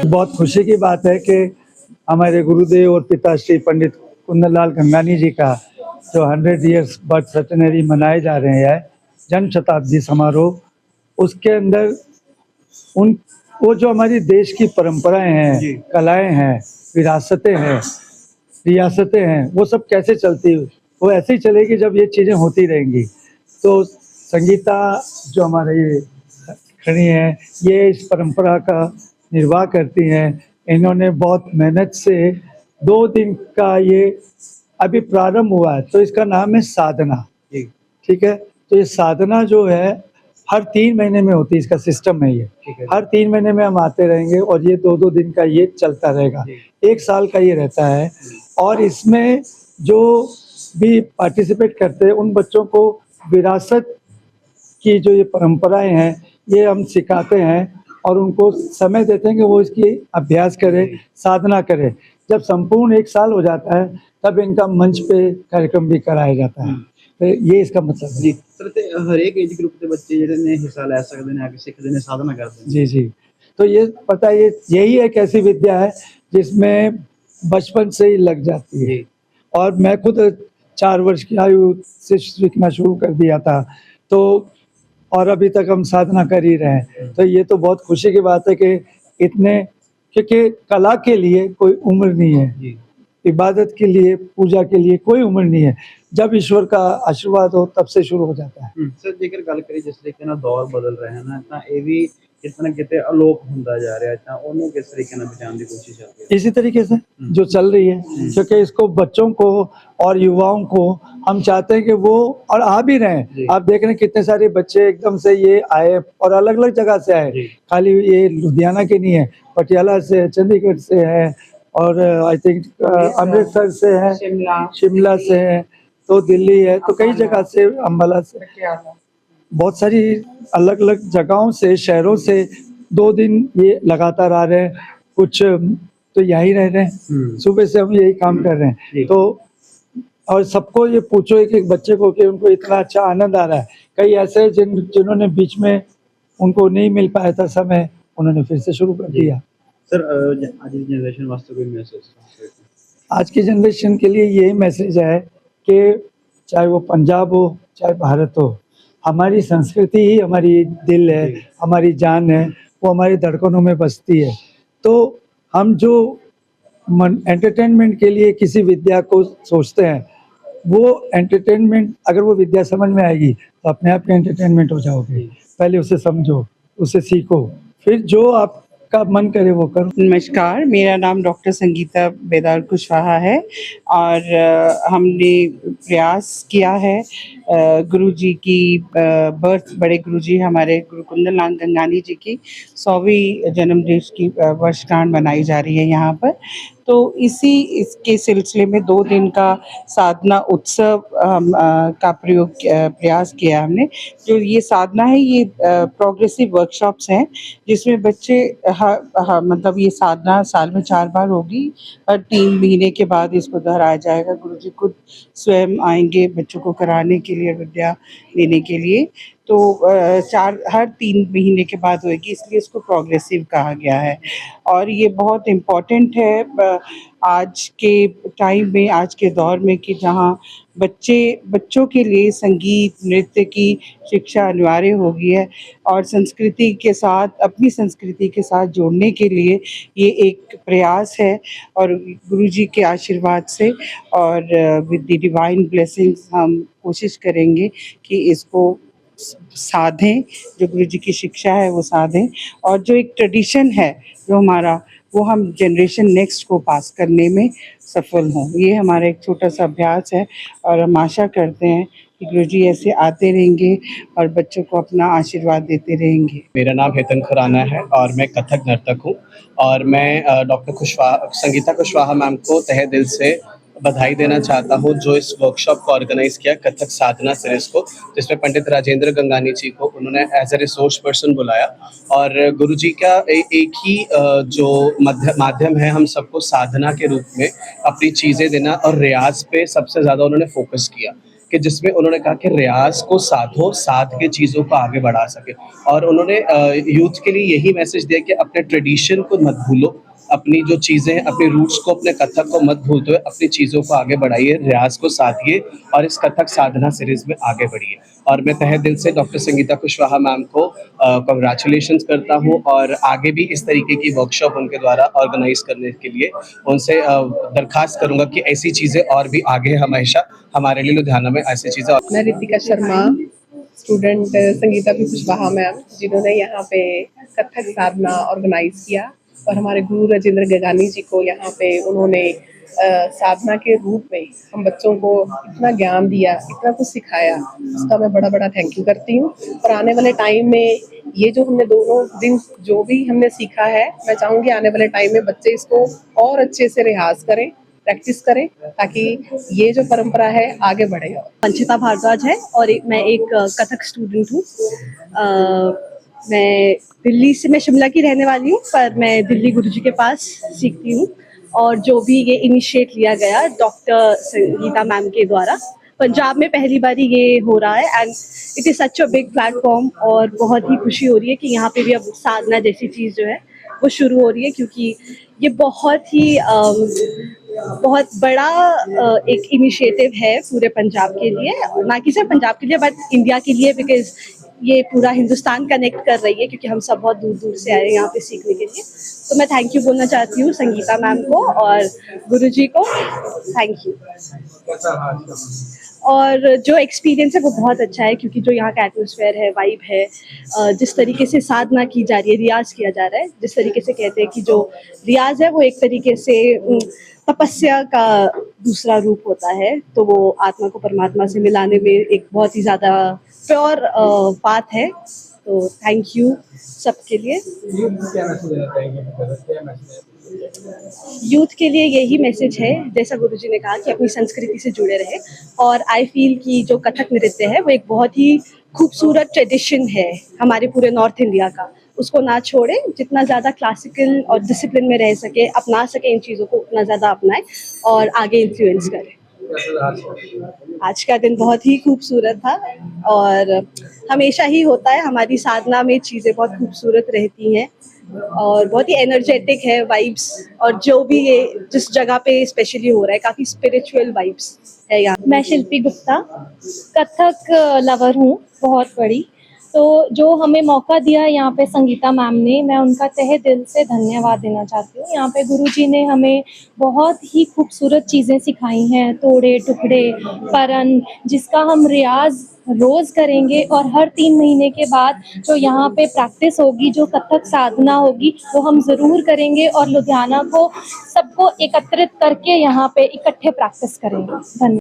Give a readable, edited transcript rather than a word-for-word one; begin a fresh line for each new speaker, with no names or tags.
बहुत खुशी की बात है कि हमारे गुरुदेव और पिताश्री पंडित कुंदनलाल गंगानी जी का जो 100 ईयर्स बर्थ सेंटेनरी मनाए जा रहे हैं, जन्म शताब्दी समारोह, उसके अंदर उन वो जो हमारी देश की परंपराएं हैं, कलाएं हैं, विरासतें हैं, रियासतें हैं, वो सब कैसे चलती, वो ऐसे ही चलेगी जब ये चीज़ें होती रहेंगी। तो संगीता जो हमारे ये खड़ी हैं, ये इस परंपरा का निर्वाह करती हैं। इन्होंने बहुत मेहनत से 2 दिन का ये अभी प्रारंभ हुआ है, तो इसका नाम है साधना। ठीक है, तो ये साधना जो है हर 3 महीने में होती है, इसका सिस्टम है ये। हर 3 महीने में हम आते रहेंगे और ये 2-2 दिन का ये चलता रहेगा। 1 साल का ये रहता है और इसमें जो भी पार्टिसिपेट करते हैं उन बच्चों को विरासत की जो ये परंपराएं हैं ये हम सिखाते हैं और उनको समय देते हैं कि वो इसकी अभ्यास करें, साधना करें। जब संपूर्ण 1 साल हो जाता है तब इनका मंच पे कार्यक्रम भी कराया जाता है। तो ये इसका मतलब है।
जी सर, ते हर एक एज ग्रुप के बच्चे जिहड़े ने हिस्सा ले सकते हैं, आगे सीखते हैं, साधना करते हैं।
जी जी, तो ये पता है, यही एक ऐसी विद्या है जिसमें बचपन से ही लग जाती है। और मैं खुद 4 वर्ष की आयु से सीखना शुरू कर दिया था, तो और अभी तक हम साधना कर ही रहे हैं। तो ये तो बहुत खुशी की बात है कि इतने, क्योंकि कला के लिए कोई उम्र नहीं है, इबादत के लिए, पूजा के लिए कोई उम्र नहीं है। जब ईश्वर का आशीर्वाद हो तब से शुरू हो जाता है।
सर, जेकर गल करिए जिस तरीके नाल दौर बदल रहे हैं ना, तां ये भी किते ना किते अलोप हुंदा जा रहा है, तां ओनू किस तरीके नाल बचाने की कोशिश चल रही है?
इसी तरीके से जो चल रही है, क्योंकि इसको बच्चों को और युवाओं को हम चाहते हैं कि वो, और आ भी रहे हैं। आप देख रहे हैं कितने सारे बच्चे एकदम से ये आए और अलग अलग जगह से आए, खाली ये लुधियाना के नहीं है, पटियाला से, चंडीगढ़ से है और आई थिंक अमृतसर से है, शिमला से है, तो दिल्ली है, तो कई जगह से, अम्बाला से, बहुत सारी अलग अलग जगहों से, शहरों से 2 दिन ये लगातार आ रहे हैं। कुछ तो यहीं रह रहे हैं, सुबह से हम यही काम कर रहे हैं। तो और सबको ये पूछो एक एक बच्चे को कि उनको इतना अच्छा आनंद आ रहा है। कई ऐसे जिन्होंने बीच में उनको नहीं मिल पाया था समय, उन्होंने फिर से शुरू कर दिया।
सर, आज की जनरेशन वास्ते कोई मैसेज?
आज की जनरेशन के लिए यही मैसेज है कि चाहे वो पंजाब हो, चाहे भारत हो, हमारी संस्कृति ही हमारी दिल है, हमारी जान है, वो हमारी धड़कनों में बसती है। तो हम जो एंटरटेनमेंट के लिए किसी विद्या को सोचते हैं, वो एंटरटेनमेंट, अगर वो विद्या समझ में आएगी तो अपने आप की एंटरटेनमेंट हो जाओगे। पहले उसे समझो, उसे सीखो, फिर जो आपका मन करे वो करो।
नमस्कार, मेरा नाम डॉक्टर संगीता बेदार कुशवाहा है और हमने प्रयास किया है गुरुजी की बर्थ, बड़े गुरुजी हमारे गुरु कुंदनलाल गंगानी जी की 100वीं जन्मदिवस की वर्षगांठ मनाई जा रही है यहाँ पर। तो इसके सिलसिले में 2 दिन का साधना उत्सव का प्रयास किया हमने। जो ये साधना है, ये प्रोग्रेसिव वर्कशॉप्स हैं जिसमें बच्चे मतलब ये साधना साल में 4 बार होगी। हर 3 महीने के बाद इसको दोहराया जाएगा। गुरुजी खुद स्वयं आएंगे बच्चों को कराने के लिए, विद्या देने के लिए। तो हर 3 महीने के बाद होएगी, इसलिए इसको प्रोग्रेसिव कहा गया है। और ये बहुत इम्पोर्टेंट है आज के टाइम में, आज के दौर में, कि जहाँ बच्चों के लिए संगीत नृत्य की शिक्षा अनिवार्य हो गई है, और संस्कृति के साथ, अपनी संस्कृति के साथ जोड़ने के लिए ये एक प्रयास है। और गुरुजी के आशीर्वाद से और विद द डिवाइन ब्लेसिंग्स हम कोशिश करेंगे कि इसको साधें, जो गुरुजी की शिक्षा है वो साधें, और जो एक ट्रेडिशन है जो हमारा, वो हम जनरेशन नेक्स्ट को पास करने में सफल हों। ये हमारा एक छोटा सा अभ्यास है, और हम आशा करते हैं कि गुरुजी ऐसे आते रहेंगे और बच्चों को अपना आशीर्वाद देते रहेंगे।
मेरा नाम हेतन खुराना है और मैं कथक नर्तक हूँ, और मैं डॉक्टर संगीता कुशवाहा मैम को तहे दिल से बधाई देना चाहता हूँ जो इस वर्कशॉप को ऑर्गेनाइज किया, कथक साधना सीरीज को, जिसमें पंडित राजेंद्र गंगानी जी को उन्होंने एज ए रिसोर्स पर्सन बुलाया। और गुरुजी का एक ही जो माध्यम है हम सबको साधना के रूप में अपनी चीज़ें देना, और रियाज पे सबसे ज़्यादा उन्होंने फोकस किया, कि जिसमें उन्होंने कहा कि रियाज को साधो, साध के चीज़ों को आगे बढ़ा सके। और उन्होंने यूथ के लिए यही मैसेज दिया कि अपने ट्रेडिशन को मत भूलो, अपनी जो चीज़ें हैं, अपने रूट्स को, अपने कथक को मत भूलते हुए अपनी चीज़ों को आगे बढ़ाइए, रियाज को साधिए और इस कथक साधना सीरीज में आगे बढ़िए। और मैं तहे दिल से डॉक्टर संगीता कुशवाहा मैम को कंग्रेचुलेशंस करता हूँ, और आगे भी इस तरीके की वर्कशॉप उनके द्वारा ऑर्गेनाइज करने के लिए उनसे दरखास्त करूँगा कि ऐसी चीज़ें और भी आगे हमेशा हमारे लिए लुधियाना में ऐसी चीज़ें।
मैं रितिका शर्मा, स्टूडेंट संगीता कुशवाहा मैम, जिन्होंने यहाँ पे कथक साधना ऑर्गेनाइज किया, और हमारे गुरु राजेंद्र गंगानी जी को यहाँ पे उन्होंने साधना के रूप में हम बच्चों को इतना ज्ञान दिया, इतना कुछ सिखाया, उसका मैं बड़ा बड़ा थैंक यू करती हूँ। और आने वाले टाइम में ये जो हमने दोनों दिन जो भी हमने सीखा है, मैं चाहूँगी आने वाले टाइम में बच्चे इसको और अच्छे से रियाज करें, प्रैक्टिस करें, ताकि ये जो परंपरा है आगे बढ़े।
वंशिता भारद्वाज है और मैं एक कथक स्टूडेंट हूँ। मैं शिमला की रहने वाली हूँ, पर मैं दिल्ली गुरुजी के पास सीखती हूँ। और जो भी ये इनिशिएट लिया गया डॉक्टर संगीता मैम के द्वारा, पंजाब में पहली बार ये हो रहा है, and it is such a big platform. और बहुत ही खुशी हो रही है कि यहाँ पे भी अब साधना जैसी चीज़ जो है वो शुरू हो रही है, क्योंकि ये बहुत बड़ा एक इनिशिएटिव है पूरे पंजाब के लिए, ना कि सिर्फ पंजाब के लिए बट इंडिया के लिए, बिकॉज ये पूरा हिंदुस्तान कनेक्ट कर रही है, क्योंकि हम सब बहुत दूर दूर से आए हैं यहाँ पे सीखने के लिए। तो मैं थैंक यू बोलना चाहती हूँ संगीता मैम को और गुरुजी को, थैंक यू। और जो एक्सपीरियंस है वो बहुत अच्छा है, क्योंकि जो यहाँ का एटमॉस्फेयर है, वाइब है, जिस तरीके से साधना की जा रही है, रियाज किया जा रहा है, जिस तरीके से कहते हैं कि जो रियाज है वो एक तरीके से तपस्या का दूसरा रूप होता है, तो वो आत्मा को परमात्मा से मिलाने में एक बहुत ही ज़्यादा प्योर बात है। तो थैंक यू सबके लिए। यूथ के लिए यही मैसेज है, जैसा गुरुजी ने कहा, कि अपनी संस्कृति से जुड़े रहे। और आई फील कि जो कथक नृत्य है वो एक बहुत ही खूबसूरत ट्रेडिशन है हमारे पूरे नॉर्थ इंडिया का, उसको ना छोड़े, जितना ज़्यादा क्लासिकल और डिसिप्लिन में रह सके, अपना सके इन चीज़ों को, उतना ज़्यादा अपनाए और आगे इन्फ्लुएंस करें। आज का दिन बहुत ही खूबसूरत था, और हमेशा ही होता है, हमारी साधना में चीज़ें बहुत खूबसूरत रहती हैं और बहुत ही एनर्जेटिक है वाइब्स। और जो भी ये जिस जगह पे स्पेशली हो रहा है, काफ़ी स्पिरिचुअल वाइब्स है यहाँ।
मैं शिल्पी गुप्ता, कथक लवर हूँ बहुत बड़ी। तो जो हमें मौका दिया यहाँ पे संगीता मैम ने, मैं उनका तहे दिल से धन्यवाद देना चाहती हूँ। यहाँ पे गुरुजी ने हमें बहुत ही खूबसूरत चीज़ें सिखाई हैं, तोड़े टुकड़े, परन, जिसका हम रियाज रोज़ करेंगे। और हर 3 महीने के बाद जो यहाँ पे प्रैक्टिस होगी, जो कथक साधना होगी, वो हम ज़रूर करेंगे और लुधियाना को सबको एकत्रित करके यहाँ पे इकट्ठे प्रैक्टिस करेंगे। धन्यवाद।